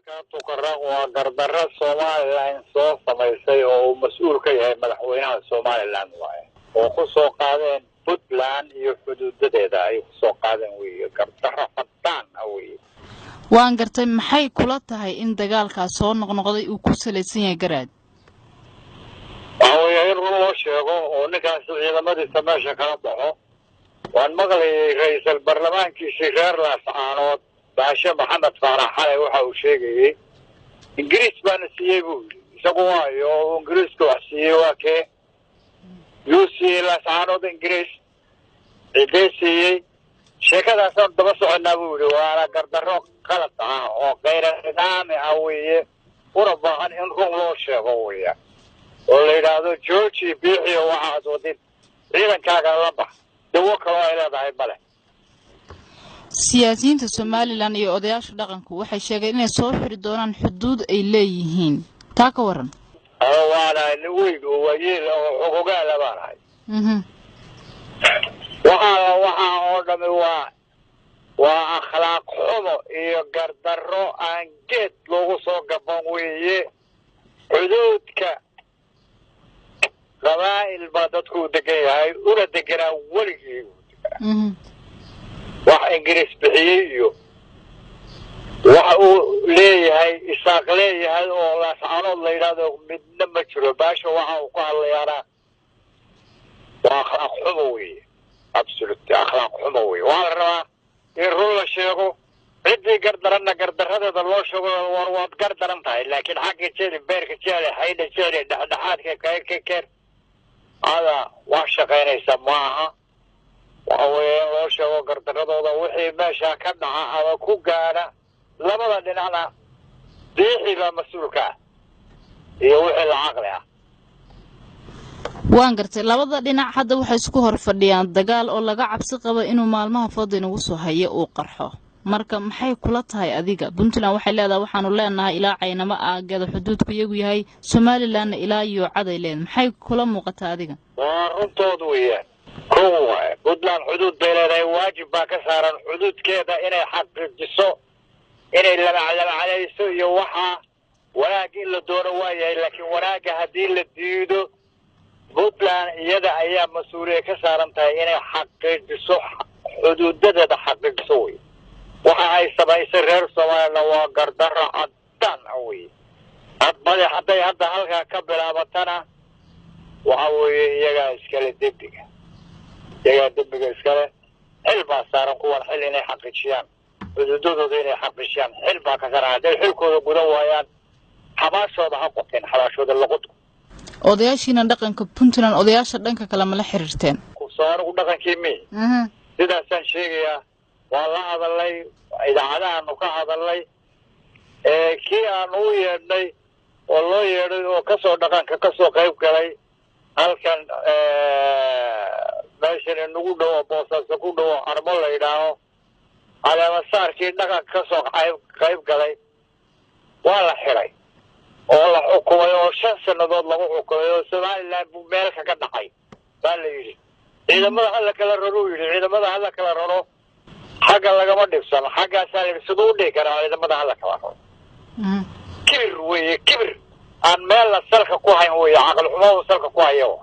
dagaalka tuqaraq waa gardarro Soomaaliland soo samaysay oo mas'uul ka yahay madaxweynaha Soomaaliland waaye oo ku soo qaadeen Puntland iyo xuduudadeeda ay ku soo qaadeen weeye gardarro fadaan weeye waan gartay maxay kula tahay in dagaalkaas soo noqnoqday uu ku salaysan yahay garaad waayo loo sheego oo ninkaas ciidamadiisa meesha kala baxo waan maqlayay ra'iisul baarlamaankii reer Laascaanood baasha Maxamed Faarax xalay waxa uu sheegay Ingiriis baan siiyay buu isagu waayo Ingiriisku wax siiyay waa kee yuusi Laascaanood Ingiriis ciideysiyay sheekadaas oo daba soconaa buu yiri waa gardarro qalad ah oo qeyr nidaami ah weeye una baahan in run loo sheego weeye oo la yiraahdo George bixiyo waxa wadid ciidankaaga la bax dawo kale ay leedahay bale siyaasiyiinta Somaliland iyo odayaasha dhaqanku waxay sheegeen inay soo xiri doonaan xuduud ay leeyihiin taa ka waran waana weyn oo waayeel oo xogogaal baan waxa oo dhami waa akhlaaq xumo iyo gardarro aan geed loogu soo gaban weeye xuduudka qabaa'il baa dadku degan yahay una deganaa weligii wax Ingiriis bixiyay iyo waxa uu leeyahay isaaq leeyahay oo Laascaanood la yiraahdo midna ma jiro baasha waxa uu ku hadlayaa waa akhlaaq xumo weeye absolute akhlaaq xumo weeye waa la rabaa in run la sheego cidii gardarradeeda loo sheego waad gardaran tahay laakiin xagga jeedi beerka jeedi hayda jeedi dhexdhexaadka ka هذا وشقينيسا معها وأوين وشو قرطردودا وحي ماشا كدعا أو كوغانا لبدا دينانا ديحي بمسؤولكا يوحي العقل waan gartay labada dhinac hadda waxay isku hor fadhiyaan dagaal oo laga cabsi qabo inuu maalmaha fadhiina ugu soo hayo uu qarxo marka maxay kula tahay adiga Puntland waxay leedahay waxaanu leenahay ilaa caynama aagada xuduudku iyagu yahay Somaliland ilaa iyo caday leen maxay kula muuqataa adiga runtood weeyaan koowa Puntland xuduud beeleeday waajib baa ka saaran xuduudkeeda inay xaqiijiso inay la iyo waxa wanaag in la doono waayahay laakiin wanaaga hadii la diido Puntland iyada ayaa mas'uuliyad ka saaran tahay inay xaqiijiso xuduudadeeda xaqiijiso waxa ay sameysay reer Soomaaliland waa gardarro cadaan weeye hadday hadda halka ka bilaabatana waxa weeye iyaga iskale dibbiga iskale xil baa saaran kuwan xil inay xaqiijiyaan xuduudadooda inay xaqiijiyaan xil baa ka saaran hadday xilkooda gudan waayaan xabaashooda ha qoteen xabaashooda laqod odayaashiina dhaqanka Puntland odayaasha dhanka kale ma la xiriirteen ku soo dhaqankii mi sidaasan sheegaya waa la hadalay idaacadaha ka hadalay kii aan u yeedhay oo loo yeedhay oo ka soo dhaqanka ka soo qayb galay halkan meeshan nagu dhaw boosaaso ku dhaw armo la yiraahdo calaamad saarkii dhaqanka ka soo qayb galay waa la xiray oo la xukumay oo 5 sanadood lagu xukumay oo Somaliland meel ka dhacay baa la yiri ciidamada hal kala raro حاجة لقى ما نفسنا حاجة سالم سدودي كانوا على ما ده هلا كمان كبر وكبر عن مال السلك كوهي هو عقل حماه السلك كوهي هو